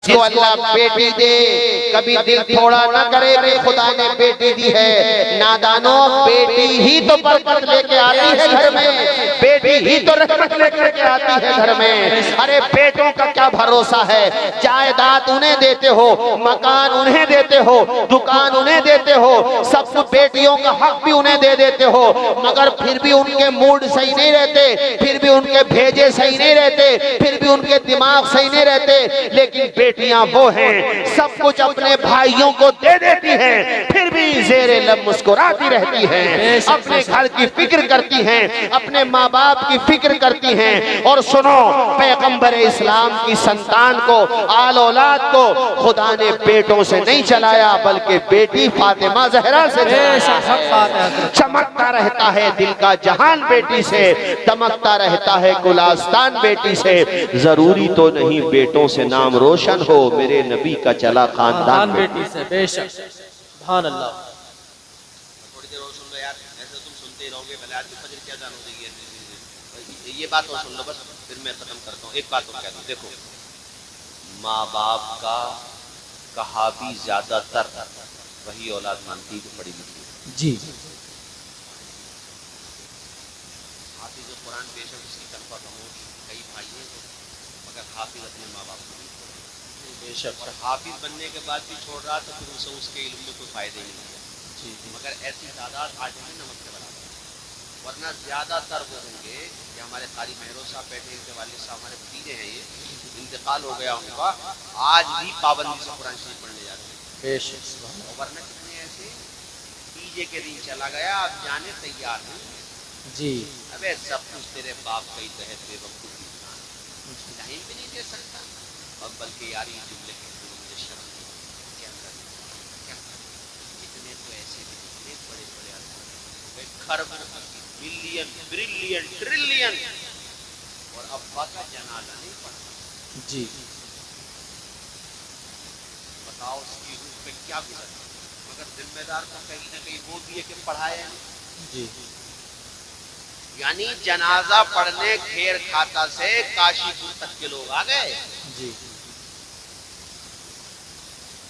جس کو اللہ بیٹی دے کبھی دل تھوڑا نہ کرے کہ خدا نے بیٹی دی ہے. نادانوں بیٹی ہی تو برکت لے کے آتی ہے گھر میں, بیٹی ہی تو رحمت لے کے آتی ہے گھر میں. ارے بیٹوں کا کیا بھروسہ ہے, جائیداد انہیں دیتے ہو, مکان انہیں دیتے ہو, دکان انہیں دیتے ہو, سب کچھ بیٹیوں کا حق بھی انہیں دے دیتے ہو, مگر پھر بھی ان کے موڈ صحیح نہیں رہتے, پھر بھی ان کے بھیجے صحیح نہیں رہتے, پھر بھی ان کے دماغ صحیح نہیں رہتے. لیکن بیٹیاں وہ ہیں سب کچھ اپنے بھائیوں کو دے دیتی ہیں, پھر بھی زیر لب مسکراتی رہتی ہیں, اپنے گھر کی فکر کرتی ہیں, اپنے ماں باپ کی فکر کرتی ہیں. اور سنو, پیغمبر اسلام کی سنتان کو, آل اولاد کو خدا نے بیٹوں سے نہیں چلایا بلکہ بیٹی فاطمہ زہرا سے چلایا. چمکتا رہتا ہے دل کا جہان بیٹی سے, دمکتا رہتا ہے گلستان بیٹی سے. ضروری تو نہیں بیٹوں سے نام روشن ہو, میرے نبی کا چلا خاندان بیٹی سے. بے شک, سبحان اللہ. تھوڑی دیر اور سن لو یار, ایسے تم سنتے ہی رہو گے, بھلے آج فجر کیا جان ہو جائے گی. یہ بات اور سن لو بس, پھر میں ختم کرتا ہوں. ایک بات اور کہتا ہوں, دیکھو ماں باپ کا کہا بھی زیادہ تر وہی اولاد مانتی ہے جو پڑھی لکھی ہے. جی حافظ قرآن بے شک اس کی طرفہ خاموش کئی بھائی ہیں مگر حافظ اپنے ماں باپ کو نہیں چھوڑے. بے شک, اور حافظ بننے کے بعد بھی چھوڑ رہا تو پھر اسے اس کے علم میں کوئی فائدہ ہی نہیں ہے. جی مگر ایسی تعداد آج بھی نمک کے برابر ہے, ورنہ زیادہ تر وہ ہوں گے کہ ہمارے قاری مہرو صاحب بیٹھے ان کے والد صاحب ہمارے بھتیجے ہیں, یہ انتقال ہو گیا ان کا, آج بھی پابندی سے قرآن شریف پڑھنے جاتے ہیں. بے شک, سبحان اللہ. ورنہ کتنے ایسے ڈیجے کے دن چلا گیا, اب جانے تیار نہیں. جی ابے سب کچھ تیرے باپ کا ہی تحت بے وقوف انسان ٹائم بھی نہیں دے سکتا. اور بلکہ یار یہ جملے کہتے ہیں مجھے شرم نہیں, کیا کر اتنے تو ایسے بھی اتنے بڑے بڑے آدمی کھرب ملین بریلین ٹریلین اور ابا کا جنازہ نہیں پڑھا. جی بتاؤ اس کی روح پہ کیا گزر, مگر ذمہ دار کو کہیں نہ کہیں وہ بھی ہے کہ پڑھایا. جی یعنی جنازہ پڑھنے کھیر کھاتا سے کاشی پور تک کے لوگ آ گئے. جی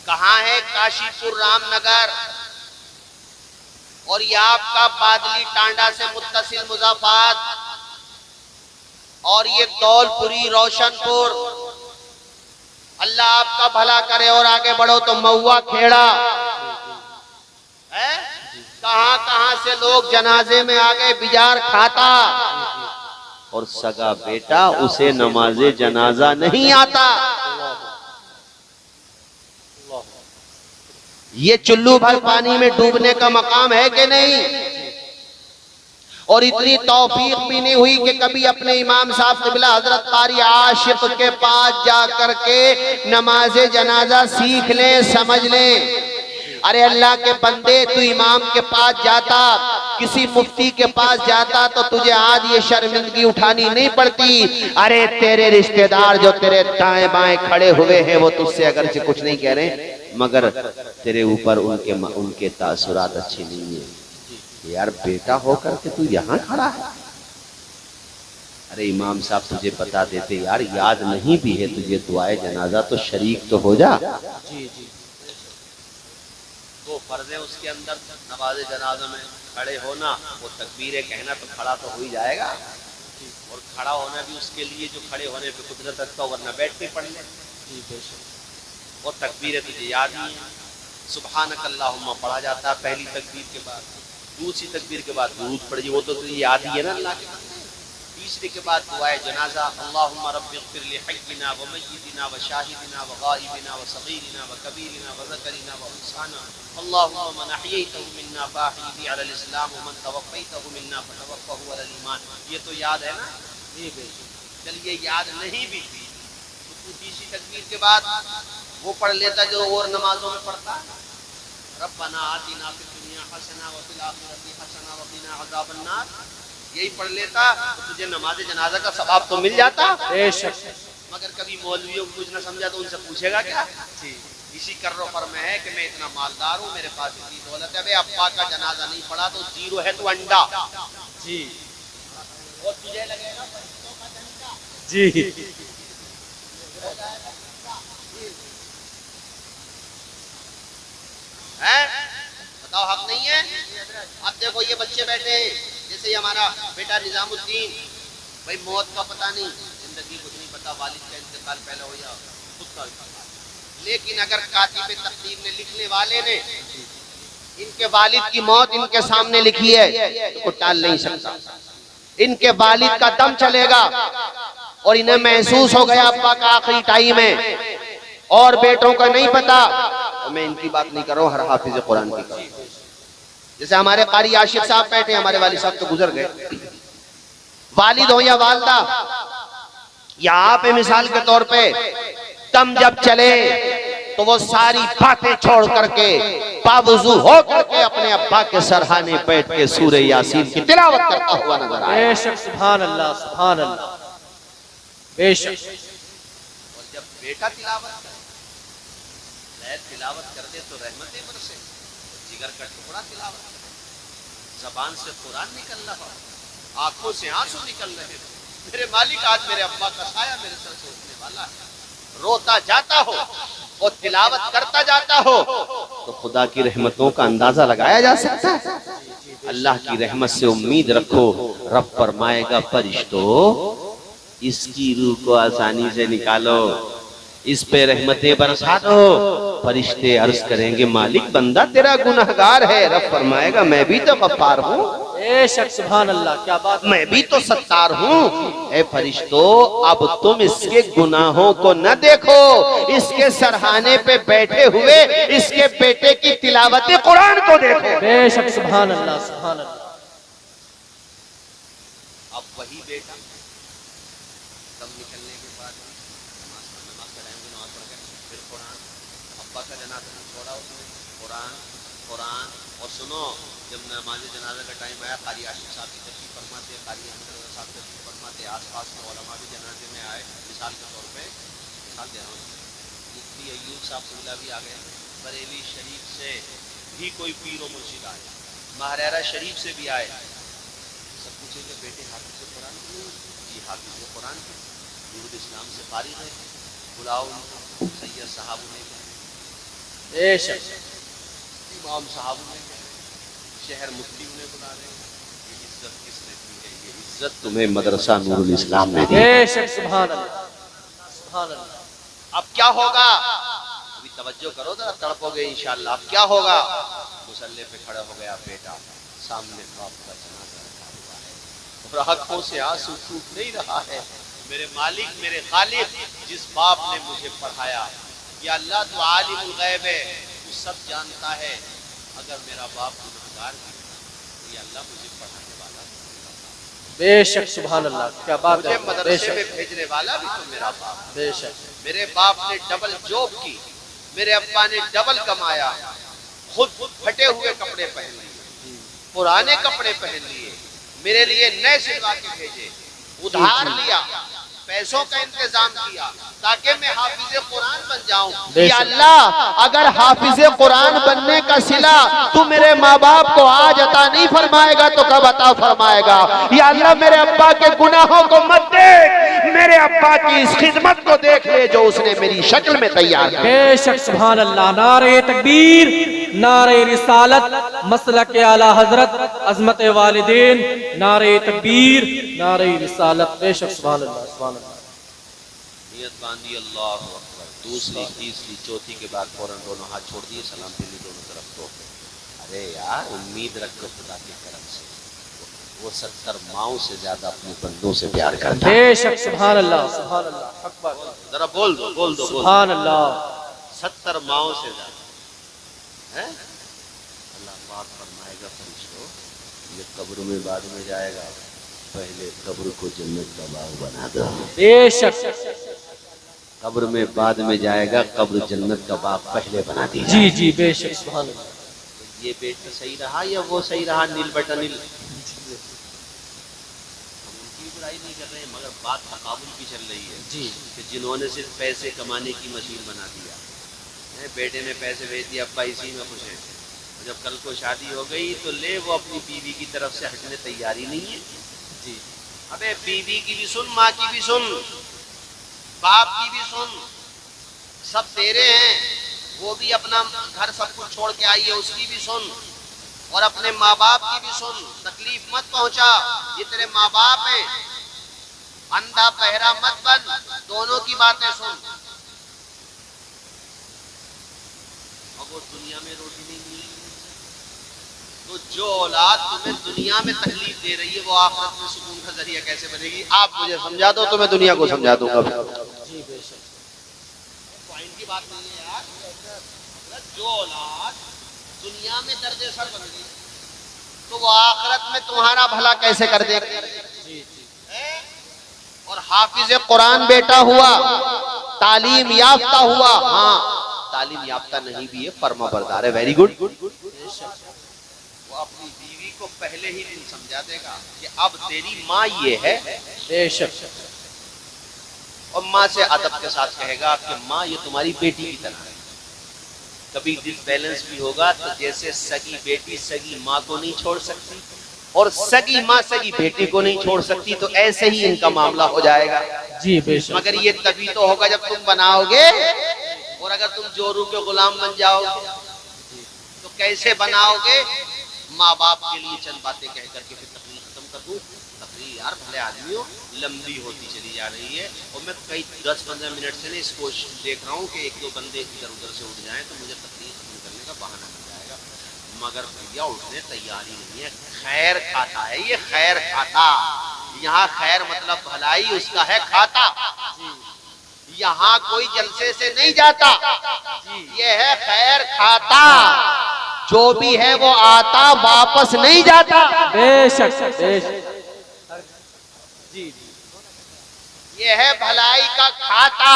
کہاں ہے کاشی پور رام نگر, اور یہ آپ کا بادلی ٹانڈا سے متصل مضافات, اور یہ دول پوری روشن پور. اللہ آپ کا بھلا کرے اور آگے بڑھو تو مہوا کھیڑا. کہاں کہاں سے لوگ جنازے میں آگئے, بجار کھاتا, اور سگا بیٹا اسے نماز جنازہ نہیں آتا. یہ چلو بھر پانی میں ڈوبنے کا مقام ہے کہ نہیں؟ اور اتنی توفیق بھی نہیں ہوئی کہ کبھی اپنے امام صاحب قبلہ حضرت قاری عاشق کے پاس جا کر کے نماز جنازہ سیکھ لیں, سمجھ لیں. ارے اللہ کے بندے, تو امام کے پاس جاتا, کسی مفتی کے پاس جاتا تو تجھے آج یہ شرمندگی اٹھانی نہیں پڑتی. ارے تیرے رشتہ دار جو تیرے دائیں بائیں کھڑے ہوئے ہیں وہ تجھ سے اگرچہ کچھ نہیں کہہ رہے مگر تیرے اوپر ان کے تاثرات اچھے نہیں ہیں. یار بیٹا ہو کر کے تو یہاں کھڑا ہے. ارے امام صاحب تجھے بتا دیتے یار, یاد نہیں بھی ہے تجھے دعائے جنازہ تو شریک تو ہو جا. جی جی وہ فرض ہے اس کے اندر نماز جنازہ میں کھڑے ہونا, وہ تکبیریں کہنا تو کھڑا تو ہو ہی جائے گا, اور کھڑا ہونا بھی اس کے لیے جو کھڑے ہونے پہ قدرت رکھتا ہو, ورنہ بیٹھ کے پڑھ لے. اور تکبیریں تجھے یاد نہیں ہیں, سبحانک اللہم پڑھا جاتا ہے پہلی تکبیر کے بعد, دوسری تکبیر کے بعد درود پڑھیے, وہ تو تجھے یاد ہی ہے نا اللہ کے. تیسرے کے بعد دعائے جنازہ, اللہم رب اغفر لحینا ومیتنا وشاہدنا وغائبنا وصغیرنا وکبیرنا وذکرنا وانسانا, اللہم من احییتہ منا فاحیہ علی الاسلام ومن توفیتہ منا فتوفہ علی الایمان. یہ تو یاد ہے نا. چل یہ یاد نہیں بھی تھی تو تیسری تکبیر کے بعد وہ پڑھ لیتا جو اور نمازوں میں پڑھتا, ربنا آتنا فی الدنیا حسنہ وفی الآخرۃ حسنہ وقنا عذاب النار. یہی پڑھ لیتا تو تجھے نماز جنازہ کا ثواب تو مل جاتا. بے شک. مگر کبھی مولویوں کو کچھ نہ سمجھا تو ان سے پوچھے گا کیا؟ اسی کر و فر میں ہے کہ میں اتنا مالدار ہوں, میرے پاس اتنی دولت ہے. بھائی ابا کا جنازہ نہیں پڑھا تو زیرو ہے تو انڈا. جی اور تجھے لگے گا فرشتوں کا ڈنڈا. جی ہیں؟ بتاؤ حق نہیں ہے؟ اب دیکھو یہ بچے بیٹھے ہیں، جیسے یہ ہمارا بیٹا نظام الدین، بھائی موت کا پتہ نہیں، زندگی کچھ نہیں پتا، والد کا انتقال پہلے ہو یا خود کا انتقال، لیکن اگر کاتب تقدیر نے، لکھنے والے نے ان کے والد کی موت ان کے سامنے لکھی ہے تو کوئی ٹال نہیں سکتا. ان کے والد کا دم چلے گا اور انہیں محسوس ہو گیا ابا کا آخری ٹائم ہے، اور بیٹوں کا نہیں پتا. میں ان کی بات نہیں کر رہا ہوں، ہر حافظ قرآن کی کر رہا ہوں. جیسے ہمارے قاری عاشق صاحب بیٹھے، ہمارے والد صاحب تو گزر گئے، والد ہو یا والدہ یا آپ مثال کے طور پہ دم جب چلے تو وہ ساری باتیں چھوڑ کر کے باوضو ہو کر کے اپنے ابا کے سرہانے بیٹھ کے سورہ یاسین کی تلاوت کرتا ہوا نظر آئے. بے شک، سبحان اللہ، سبحان اللہ، بے شک. اور جب بیٹا تلاوت کرے، تلاوت کر دے تو رحمتیں برسے، جگر کا ٹکڑا تلاوت کرے، زبان سے قرآن نکل رہا، آنکھوں سے آنسو نکل رہے، میرے مالک آج میرے ابا کا سایہ میرے سر سے اٹھنے والا ہے، روتا جاتا ہو اور تلاوت کرتا جاتا ہو تو خدا کی رحمتوں کا اندازہ لگایا جا سکتا ہے. اللہ کی رحمت سے امید رکھو، رب فرمائے گا فرشتو اس کی روح کو آسانی سے نکالو، اس پہ رحمتیں برسا دو. فرشتے عرض کریں گے مالک بندہ تیرا گنہگار ہے، رب فرمائے گا میں بھی تو غفار ہوں، بے شک، سبحان اللہ، کیا بات. میں بھی تو ستار ہوں. اے فرشتو اب تم اس کے گناہوں کو نہ دیکھو، اس کے سرہانے پہ بیٹھے ہوئے اس کے بیٹے کی تلاوت قرآن کو دیکھو. بے شک، سبحان اللہ، سبحان اللہ. اب وہی بیٹا دم نکلنے کے بعد نماز کا ٹائم، نماز پڑھ کے پھر قرآن، ابا کا جنازہ چھوڑا اس نے، قرآن قرآن. اور سنو جب نماز جنازہ کا ٹائم آیا، قاری عاشق صاحب کی تشریف فرماتے، قاری احمد رضا صاحب تشریف فرماتے، آس پاس کے علماء بھی جنازے میں آئے. مثال کے طور پہ مثال دے رہا ہوں، مفتی ایوب صاحب سملا بھی آ گئے، بریلی شریف سے بھی کوئی پیر و مرشد آئے، مہریرہ شریف سے بھی آئے. سب پوچھیں کہ بیٹے حافظ قرآن کی؟ جی حافظ قرآن کی، نور اسلام سے فارغ ہے، بلاؤ ان کو. سید صاحب نے کہا، بے شک، امام صاحب نے کہا، شہر مفتی انہیں بلا رہے ہیں. یہ عزت کس نے دی ہے؟ یہ عزت تمہیں مدرسہ نور الاسلام نے دی. بے شک، سبحان اللہ، سبحان اللہ. اب کیا ہوگا؟ ابھی توجہ کرو ذرا، تڑپو گے انشاءاللہ. اب کیا ہوگا؟ مصلی پہ کھڑا ہو گیا بیٹا، سامنے باپ کا جنازہ رکھا ہوا ہے اور آنکھوں سے آنسو ٹوٹ نہیں رہا ہے. میرے مالک، میرے خالق، جس باپ نے مجھے پڑھایا، یا اللہ تو عالم الغیب ہے، تو سب جانتا ہے. اگر میرا باپ گنہگار بھی تو یا اللہ مجھے پڑھانے والا بے شک، سبحان اللہ، کیا بات مجھے ہے. بے مدرسے میں شک، بھیجنے والا بھی تو میرا باپ. بے شک. میرے باپ نے ڈبل جاب کی، میرے ابا نے ڈبل کمایا، خود پھٹے ہوئے کپڑے پہن لیے، پرانے کپڑے پہن لیے، میرے لیے نئے سلوا کے بھیجے، ادھار لیا، پیسوں کا انتظام کیا تاکہ میں حافظ قرآن بن جاؤں. یا اللہ اگر حافظ قرآن بننے کا صلہ تو میرے ماں باپ کو آج عطا نہیں فرمائے گا تو کب عطا فرمائے گا؟ یا اللہ میرے ابا کے گناہوں کو مت دیکھ، میرے ابا کی اس خدمت کو دیکھ لے جو اس نے میری شکل میں تیار کی. بے شک، سبحان اللہ. نعرہ تکبیر، نعرہ رسالت، مسلک اعلی حضرت، عظمت والدین. نعرہ تکبیر، نعرہ رسالت. بے شک، سبحان اللہ، سبحان اللہ. نیت باندھی اللہ اکبر، دوسری تیسری چوتھی کے بعد فوراً دونوں ہاتھ چھوڑ دیے، سلام پھیلی دونوں طرف تو. ارے یار امید رکھو خدا کے کرم سے، وہ 70 ماؤں سے زیادہ اپنے بندوں سے پیار کرتا ہے. بے شک، سبحان اللہ، سبحان اللہ. حق بات ہے. ذرا بول دو بول دو بول دو. سبحان اللہ. 70 ماؤں سے زیادہ. اللہ پاک فرمائے گا فرشتو یہ قبر میں بعد میں جائے گا، پہلے قبر کو جنت کا باغ بنا دو. بے شک. قبر میں بعد میں جائے گا، قبر جنت کا باغ پہلے بنا دی جائے. جی جی، بے شک، سبحان اللہ. یہ بیٹا صحیح رہا یا وہ صحیح رہا؟ نیل بٹا نیل. ہم ان کی برائی نہیں کر رہے ہیں، مگر بات تقابل کی چل رہی ہے جی. کہ جنہوں نے صرف پیسے کمانے کی مشین بنا دیا، بیٹے نے پیسے بھیج دیا، ابا اسی میں خوش ہیں. جب کل کو شادی ہو گئی تو لے وہ اپنی بیوی کی طرف سے ہٹنے تیاری نہیں ہے. جی. ابے بیوی کی بھی سن، ماں کی بھی سن، باپ کی بھی سن، سب تیرے ہیں، وہ بھی اپنا گھر سب کچھ چھوڑ کے آئی ہے، اس کی بھی سن، اور اپنے ماں باپ کی بھی سن، تکلیف مت پہنچا، یہ تیرے ماں باپ ہیں، اندھا بہرا مت بن، دونوں کی باتیں سن۔ اور وہ دنیا میں روٹی نہیں ملی تو جو اولاد تمہیں دنیا میں تکلیف دے رہی ہے وہ آخرت میں سکون کا ذریعہ کیسے بنے گی؟ آپ مجھے سمجھا دو تو میں دنیا کو سمجھا دوں گا۔ جی بے شک، پوائنٹ کی بات نہیں ہے یار، جو اولاد دنیا میں درد سر بن گئی تو وہ آخرت میں تمہارا بھلا کیسے کر دے گا؟ جی جی، اور حافظ قرآن بیٹا ہوا، تعلیم یافتہ ہوا، ہاں تعلیم یافتہ نہیں بھی ہے، فرما بردار ہے، ویری گڈ، وہ اپنی بیوی کو پہلے ہی دن سمجھا دے گا کہ اب تیری ماں یہ ہے، بے شک، اور ماں سے ادب کے ساتھ کہے گا کہ ماں یہ تمہاری بیٹی کی طرح ہے۔ کبھی ڈس بیلنس بھی ہوگا تو جیسے سگی بیٹی سگی ماں کو نہیں چھوڑ سکتی اور سگی ماں سگی بیٹی کو نہیں چھوڑ سکتی، تو ایسے ہی ان کا معاملہ ہو جائے گا۔ جی بے شک، مگر یہ تبھی تو ہوگا جب تم بناؤ گے، اور اگر تم جورو کے غلام بن جاؤ گے تو کیسے بناؤ گے؟ ماں باپ کے لیے چند باتیں کہہ کر کے پھر تقریر ختم کر دوں۔ تقریر یار بھلے آدمیوں لمبی ہوتی چلی جا رہی ہے، اور میں کئی 10-15 منٹ سے اس کو دیکھ رہا ہوں کہ ایک دو بندے ادھر ادھر سے اٹھ جائیں تو مجھے تقریر ختم کرنے کا بہانہ مل جائے گا، مگر بھیا اٹھنے تیاری نہیں ہے۔ خیر کھاتا ہے یہ، خیر کھاتا، یہاں خیر مطلب بھلائی اس کا ہے کھاتا، یہاں کوئی جلسے سے نہیں جاتا، یہ ہے خیر کھاتا، جو بھی ہے وہ آتا واپس نہیں جاتا، بے شک، بے شک، جی جی، یہ ہے بھلائی کا کھاتا،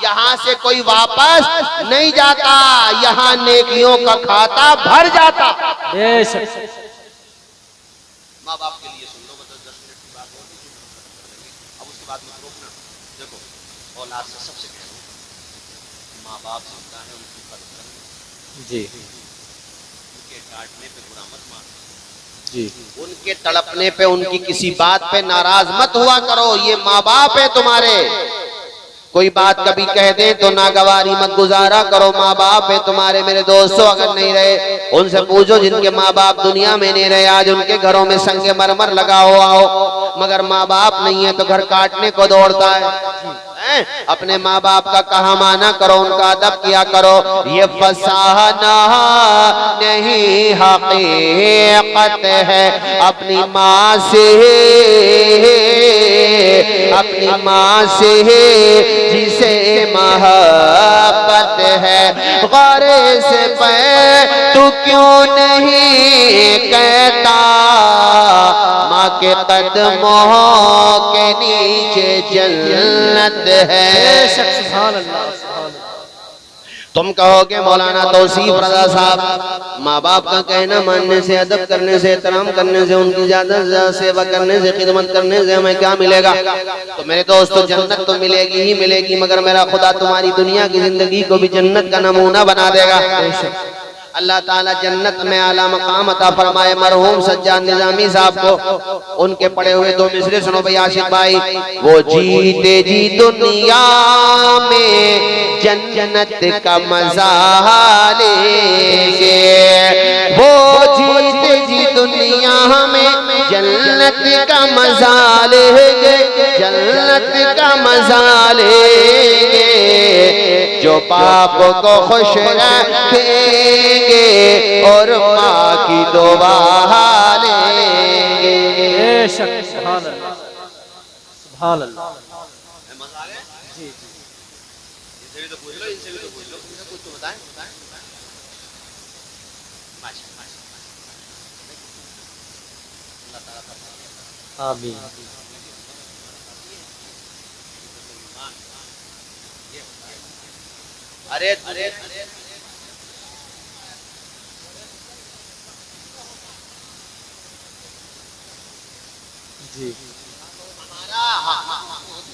یہاں سے کوئی واپس نہیں جاتا، یہاں نیکیوں کا کھاتا بھر جاتا۔ بے شک، ماں باپ کے لیے سن لو، مطلب 10 منٹ کی بات ہوگی، اب اس کے بعد میں روکنا۔ دیکھو اولاد سے سب سے کہہ رہا ہوں، ماں باپ زندہ ہے ان کی قدر کرو، جی ان کے ڈانٹنے پہ برا مت مانو، جی، ان کے تڑپنے پہ ان کی کسی بات پہ ناراض مت ہوا کرو، یہ ماں باپ ہے تمہارے، کوئی بات کبھی کہہ دیں تو ناگواری مت گزارا کرو، ماں باپ ہے تمہارے۔ میرے دوستو اگر نہیں رہے ان سے پوچھو جن کے ماں باپ دنیا میں نہیں رہے، آج ان کے گھروں میں سنگ مرمر لگا ہوا ہو، مگر ماں باپ نہیں ہے تو گھر کاٹنے کو دوڑتا ہے۔ اپنے ماں باپ کا کہا مانا کرو، ان کا ادب کیا کرو، یہ فسانہ نہیں حقیقت ہے، اپنی ماں سے اپنی ماں سے جسے محبت ہے، غارے سے پہ تو کیوں نہیں کہتا، ماں کے قدموں کے نیچے جنت ہے۔ بے شک، سبحان اللہ، سبحان اللہ، تم کہو گے مولانا توصیف رضا صاحب ماں باپ کا کہنا ماننے سے، ادب کرنے سے، احترام کرنے سے، ان کی زیادہ سے زیادہ سیوا کرنے سے، خدمت کرنے سے ہمیں کیا ملے گا؟ تو میرے دوستو جنت تو ملے گی ہی ملے گی، مگر میرا خدا تمہاری دنیا کی زندگی کو بھی جنت کا نمونہ بنا دے گا۔ اللہ تعالیٰ جنت میں اعلیٰ مقام عطا فرمائے۔ مرحوم سجاد نظامی صاحب کو ان کے پڑے ہوئے دو مصرے سنو بھائی عاشق بھائی۔ وہ جیتے جی دنیا میں جنت کا مزہ لیں گے، وہ جیتے جی دنیا میں جنت کا مزہ لیں گے، جنت کا مزہ لیں گے، جو باپ کو خوش رکھیں گے اور ماں کی دعا لیں گے۔ بے شک، سبحان اللہ، سبحان اللہ، مزہ آ گیا؟ جی جی، ان سے بھی تو پوچھ لو، ان سے بھی تو پوچھ لو، کچھ تو بتائیں۔ اللہ تعالیٰ آمین، ارے جی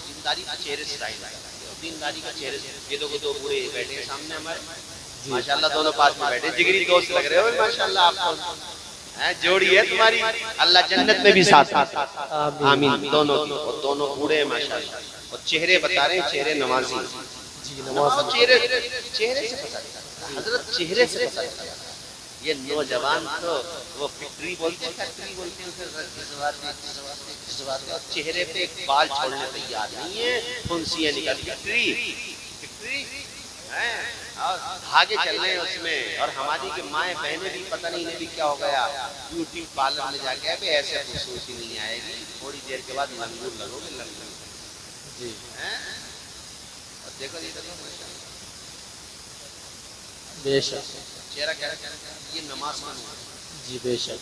دینداری کا چہرے سے ظاہر ہے، دینداری کا چہرے سے، یہ دو پورے بیٹھے ہیں سامنے ہمارے، ماشاءاللہ دونوں پاس میں بیٹھے، جگری دوست لگ رہے ہو ماشاءاللہ آپ کو، جوڑی ہے تمہاری، اللہ جنت میں بھی ساتھ آمین دونوں کی، اور دونوں بوڑھے ہیں ماشاءاللہ، اور چہرے بتا رہے ہیں، چہرے نمازی، جی، نماز چہرے سے پتہ چلتا ہے۔ حضرت چہرے سے پتہ چلتا ہے۔ یہ نوجوان تو وہ فکری بولتے ہیں، فیکٹری بولتے ہیں، اور چہرے پہ ایک بال چھوڑنے تیار نہیں ہے، پھنسیاں نکل فکری اور دھاگے چل رہے ہیں اس میں۔ اور ہماری کے مائیں بہنیں بھی پتہ نہیں انہیں بھی کیا ہو گیا، بیوٹی پارلر میں جا کے ایسے خوبصورتی نہیں آئے گی، تھوڑی دیر کے بعد لنگور لگو گے لنگور جی۔ اور دیکھو یہ بے شک چہرہ کیا یہ نماز کا نور جی، بے شک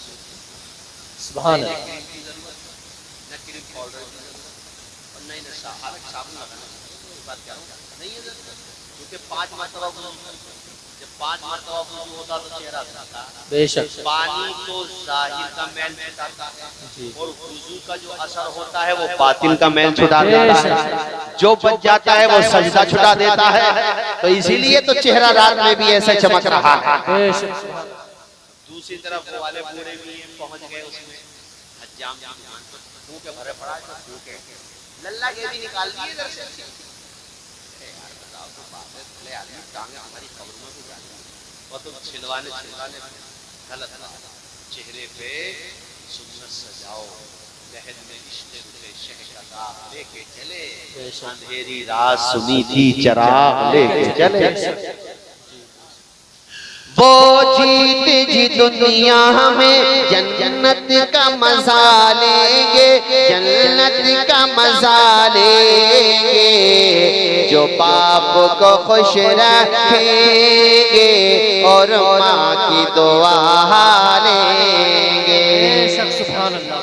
سبحان اللہ۔ نہ کریم پاؤڈر کی ضرورت اور نہیں صابن لگانا بات کیا نہیں ہے ضرورت، کیونکہ 5 مرتبہ وضو کرتے ہیں، جب 5 مرتبہ وضو ہوتا تو چہرہ دھلتا ہے۔ بے شک پانی تو ظاہر کا میل چھٹاتا ہے جی، اور وضو کا جو اثر ہوتا ہے وہ باطن کا میل چھٹا دیتا ہے، جو بچ جاتا ہے وہ سجدہ چھٹا دیتا ہے۔ تو اسی لیے تو چہرہ رات میں بھی ایسے چمک رہا ہے۔ بے شک دوسری طرف وہ والے بوڑھے بھی ہیں پہنچ گئے اس میں حجام کی دکان پر، منہ کے بھرے پڑا ہے تو منہ کے للہ کے بھی نکال دیے ادھر سے۔ یار بتاؤ تو بات ہے، بھلے آدمی ٹانگیں ہماری قبر میں بھی جاتی ہیں، وہ تو چھلوانے غلط بات۔ چہرے پہ سنت سجاؤ، لہد میں عشق رخے شہ کا داغ لے کے چلے، اندھیری رات سنی تھی چراغ لے کے چلے۔ وہ جیت جی دنیا میں جنت کا مزہ لیں گے، جنت کا مزہ لیں گے، جو باپ کو خوش رکھیں گے اور ماں کی دعا لیں گے۔ سبحان اللہ۔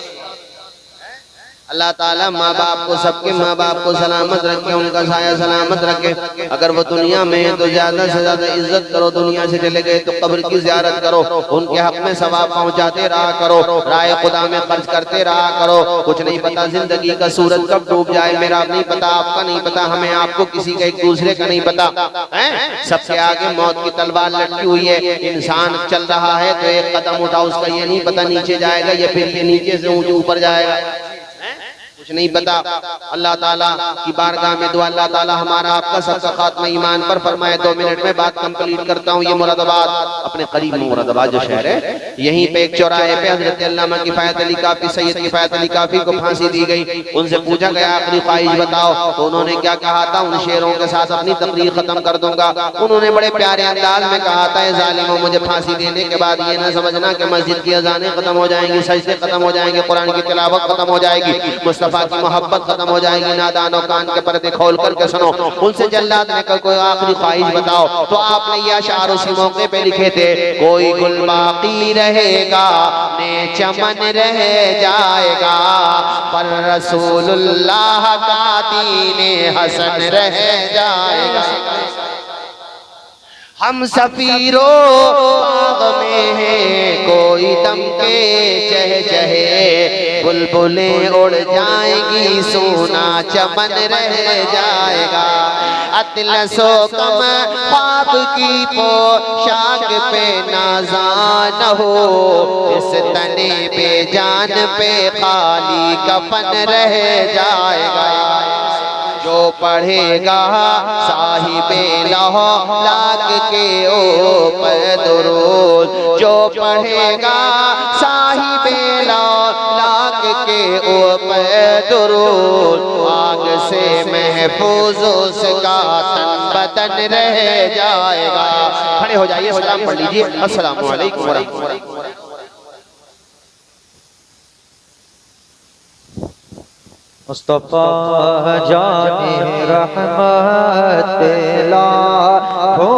اللہ تعالیٰ ماں باپ کو، سب کے ماں باپ کو سلامت رکھے، ان کا سایہ سلامت رکھے۔ اگر وہ دنیا میں ہیں تو زیادہ سے زیادہ عزت کرو، دنیا سے چلے گئے تو قبر کی زیارت کرو، ان کے حق میں ثواب پہنچاتے رہا کرو، راہ خدا میں خرچ کرتے رہا کرو۔ کچھ نہیں پتا زندگی کا سورج کب ڈوب جائے، میرا نہیں پتا، آپ کا نہیں پتا، ہمیں آپ کو کسی کا ایک دوسرے کا نہیں پتا۔ سب سے آگے موت کی تلوار لٹکی ہوئی ہے، انسان چل رہا ہے تو ایک قدم اٹھا، اس کا یہ نہیں پتا نیچے جائے گا یا پھر یہ نیچے سے اوپر جائے گا، کچھ نہیں پتا۔ اللہ تعالیٰ کی بارگاہ میں دعا، اللہ تعالیٰ ہمارا آپ کا سب کا خاتمہ ایمان پر فرمائے۔ 2 منٹ میں بات کمپلیٹ کرتا ہوں۔ یہ مراد آباد اپنے قریب میں مراد آباد جو شہر ہے، یہیں پہ ایک چوراہے پہ حضرت علامہ کفایت علی کافی، سید کفایت علی کافی کو پھانسی دی گئی۔ ان سے پوچھا گیا آخری خواہش بتاؤ، تو انہوں نے کیا کہا تھا؟ ان شعروں کے ساتھ اپنی تقریر ختم کر دوں گا۔ انہوں نے بڑے پیارے انداز میں کہا تھا، اے ظالموں، مجھے پھانسی دینے کے بعد یہ نہ سمجھنا کہ مسجد کی اذانیں ختم ہو جائیں گی، سجدے ختم ہو جائیں گے، قرآن کی تلاوت ختم ہو جائے گی، مصطفیٰ کی محبت ختم ہو جائے گی۔ نادانوں، کان کے پردے کھول کر کے سنو، ان سے جلاد نے کہا کوئی آخری خواہش بتاؤ، تو آپ نے یہ اشعار اسی موقع پہ لکھے تھے، کوئی گل باقی رہے گا، نے چمن رہ جائے گا، پر رسول اللہ کا دین حسن رہ جائے گا۔ ہم سفیروں باغ میں ہیں، کوئی دم کے چہ چہے، بلبلیں اڑ جائیں گی، سونا چمن رہ جائے گا۔ اطلس و کم خواب کی پوشاک پہ نازاں نہ ہو، اس تنے بے جان پہ خالی کفن رہ جائے گا۔ جو پڑھے گا صاحب لوح لاک کے اوپر درود، جو پڑھے گا صاحب لوح لاک کے اوپر درود، آگ سے محفوظ اس کا تن بدن رہ جائے گا۔ کھڑے ہو جائیے، سلام پڑھ لیجئے۔ السلام علیکم ورحمۃ اللہ۔ مصطفیٰ جان رحمت لاکھوں